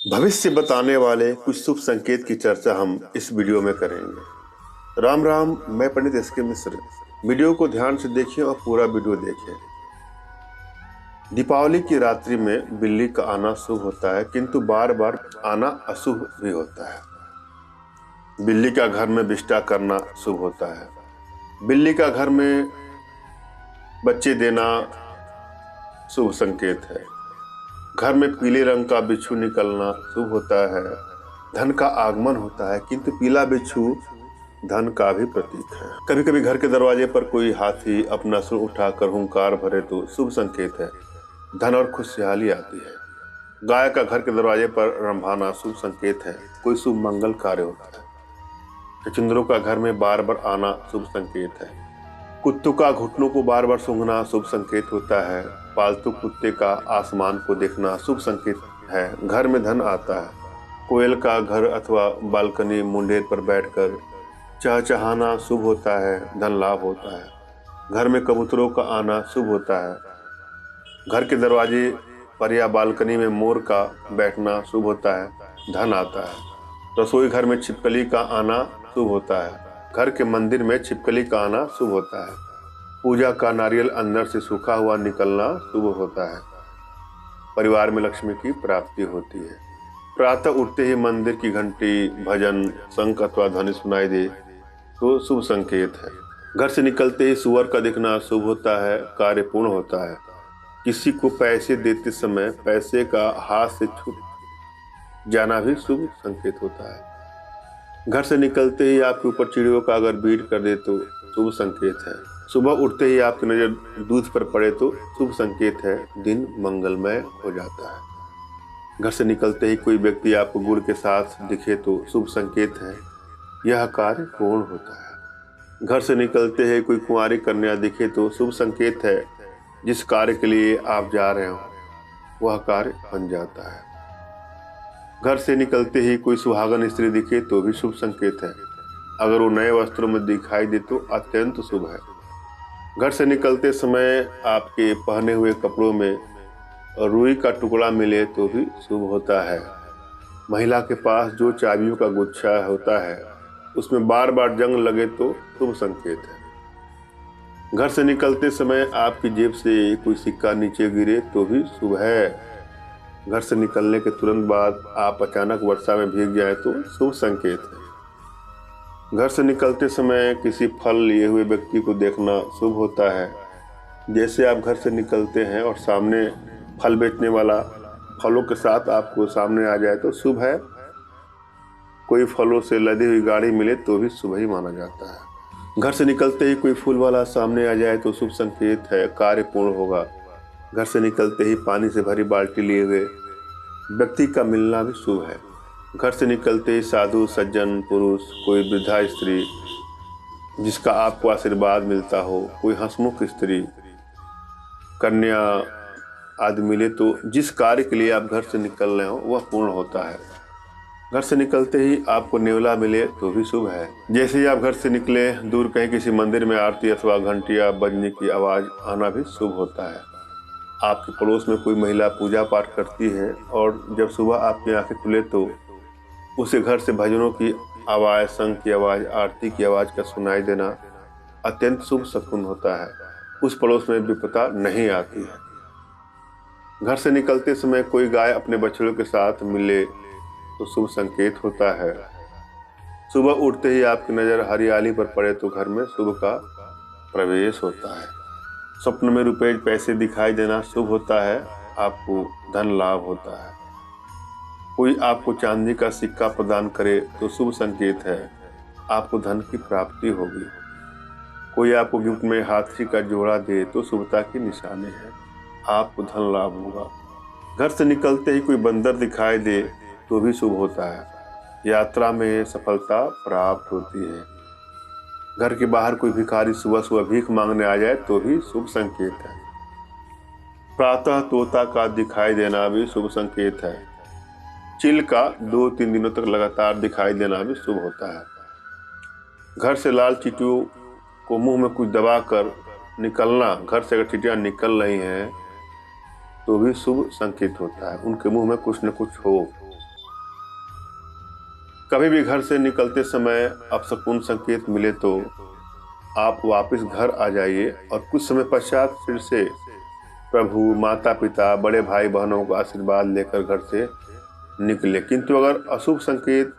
भविष्य बताने वाले कुछ शुभ संकेत की चर्चा हम इस वीडियो में करेंगे। राम राम, मैं पंडित एस के मिश्र। वीडियो को ध्यान से देखिए और पूरा वीडियो देखें। दीपावली की रात्रि में बिल्ली का आना शुभ होता है, किंतु बार बार आना अशुभ भी होता है। बिल्ली का घर में विष्टा करना शुभ होता है। बिल्ली का घर में बच्चे देना शुभ संकेत है। घर में पीले रंग का बिच्छू निकलना शुभ होता है। धन का आगमन होता है, किंतु पीला बिच्छू धन का भी प्रतीक है। कभी कभी घर के दरवाजे पर कोई हाथी अपना सुर उठाकर हुंकार भरे तो शुभ संकेत है। धन और खुशहाली आती है। गाय का घर के दरवाजे पर रंभाना शुभ संकेत है। कोई शुभ मंगल कार्य होता है। चुंदरों का घर में बार बार आना शुभ संकेत है। कुत्तों का घुटनों को बार बार सूंघना शुभ संकेत होता है। पालतू कुत्ते का आसमान को देखना शुभ संकेत है। घर में धन आता है। कोयल का घर अथवा बालकनी मुंडेर पर बैठकर चहचहाना शुभ होता है। धन लाभ होता है। घर में कबूतरों का आना शुभ होता है। घर के दरवाजे पर या बालकनी में मोर का बैठना शुभ होता है। धन आता है। रसोई घर में छिपकली का आना शुभ होता है। घर के मंदिर में छिपकली का आना शुभ होता है। पूजा का नारियल अंदर से सूखा हुआ निकलना शुभ होता है। परिवार में लक्ष्मी की प्राप्ति होती है। प्रातः उठते ही मंदिर की घंटी, भजन, शंख अथवा ध्वनि सुनाई दे तो शुभ संकेत है। घर से निकलते ही सुअर का दिखना शुभ होता है। कार्य पूर्ण होता है। किसी को पैसे देते समय पैसे का हाथ से छूट जाना भी शुभ संकेत होता है। घर से निकलते ही आपके ऊपर चिड़ियों का अगर बीट कर दे तो शुभ संकेत है। सुबह उठते ही आपकी नजर दूध पर पड़े तो शुभ संकेत है। दिन मंगलमय हो जाता है। घर से निकलते ही कोई व्यक्ति आपको गुड़ के साथ दिखे तो शुभ संकेत है। यह कार्य पूर्ण होता है। घर से निकलते ही कोई कुंवारी कन्या दिखे तो शुभ संकेत है। जिस कार्य के लिए आप जा रहे हो वह कार्य बन जाता है। घर से निकलते ही कोई सुहागन स्त्री दिखे तो भी शुभ संकेत है। अगर वो नए वस्त्रों में दिखाई दे तो अत्यंत शुभ है। घर से निकलते समय आपके पहने हुए कपड़ों में रुई का टुकड़ा मिले तो भी शुभ होता है। महिला के पास जो चाबियों का गुच्छा होता है उसमें बार बार जंग लगे तो शुभ संकेत है। घर से निकलते समय आपकी जेब से कोई सिक्का नीचे गिरे तो भी शुभ है। घर से निकलने के तुरंत बाद आप अचानक वर्षा में भीग जाए तो शुभ संकेत है। घर से निकलते समय किसी फल लिए हुए व्यक्ति को देखना शुभ होता है। जैसे आप घर से निकलते हैं और सामने फल बेचने वाला फलों के साथ आपको सामने आ जाए तो शुभ है। कोई फलों से लदी हुई गाड़ी मिले तो भी शुभ ही माना जाता है। घर से निकलते ही कोई फूल वाला सामने आ जाए तो शुभ संकेत है। कार्य पूर्ण होगा। घर से निकलते ही पानी से भरी बाल्टी लिए हुए व्यक्ति का मिलना भी शुभ है। घर से निकलते ही साधु सज्जन पुरुष, कोई वृद्धा स्त्री जिसका आपको आशीर्वाद मिलता हो, कोई हंसमुख स्त्री, कन्या आदि मिले तो जिस कार्य के लिए आप घर से निकल रहे हो वह पूर्ण होता है। घर से निकलते ही आपको नेवला मिले तो भी शुभ है। जैसे ही आप घर से निकले, दूर कहीं किसी मंदिर में आरती अथवा घंटियां बजने की आवाज आना भी शुभ होता है। आपके पड़ोस में कोई महिला पूजा पाठ करती है और जब सुबह आपकी आंखें खुले तो उसे घर से भजनों की आवाज़, शंख की आवाज़, आरती की आवाज़ का सुनाई देना अत्यंत शुभ शकुन होता है। उस पड़ोस में विपदा नहीं आती है। घर से निकलते समय कोई गाय अपने बछड़ों के साथ मिले तो शुभ संकेत होता है। सुबह उठते ही आपकी नज़र हरियाली पर पड़े तो घर में शुभ का प्रवेश होता है। स्वप्न में रुपए पैसे दिखाई देना शुभ होता है। आपको धन लाभ होता है। कोई आपको चांदी का सिक्का प्रदान करे तो शुभ संकेत है। आपको धन की प्राप्ति होगी। कोई आपको गिफ्ट में हाथी का जोड़ा दे तो शुभता की निशानी है। आपको धन लाभ होगा। घर से निकलते ही कोई बंदर दिखाई दे तो भी शुभ होता है। यात्रा में सफलता प्राप्त होती है। घर के बाहर कोई भिखारी सुबह सुबह भीख मांगने आ जाए तो भी शुभ संकेत है। प्रातः तोता का दिखाई देना भी शुभ संकेत है। चिल का 2-3 दिनों तक लगातार दिखाई देना भी शुभ होता है। घर से लाल चींटियों को मुंह में कुछ दबाकर निकलना, घर से अगर चींटियां निकल रही हैं तो भी शुभ संकेत होता है, उनके मुंह में कुछ न कुछ हो। कभी भी घर से निकलते समय अपशकुन संकेत मिले तो आप वापस घर आ जाइए और कुछ समय पश्चात फिर से प्रभु, माता पिता, बड़े भाई बहनों का आशीर्वाद लेकर घर से निकले। किंतु अगर अशुभ संकेत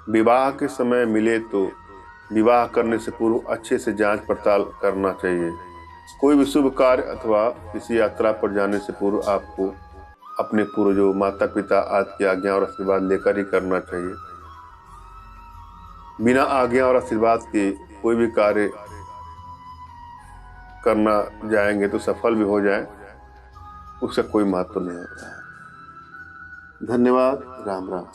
विवाह के समय मिले तो विवाह करने से पूर्व अच्छे से जांच पड़ताल करना चाहिए। कोई भी शुभ कार्य अथवा किसी यात्रा पर जाने से पूर्व आपको अपने पूर्वजों, माता पिता आदि की आज्ञा और आशीर्वाद लेकर ही करना चाहिए। बिना आज्ञा और आशीर्वाद के कोई भी कार्य करना जाएंगे तो सफल भी हो जाए, उसका कोई महत्व नहीं होता है। धन्यवाद। राम राम।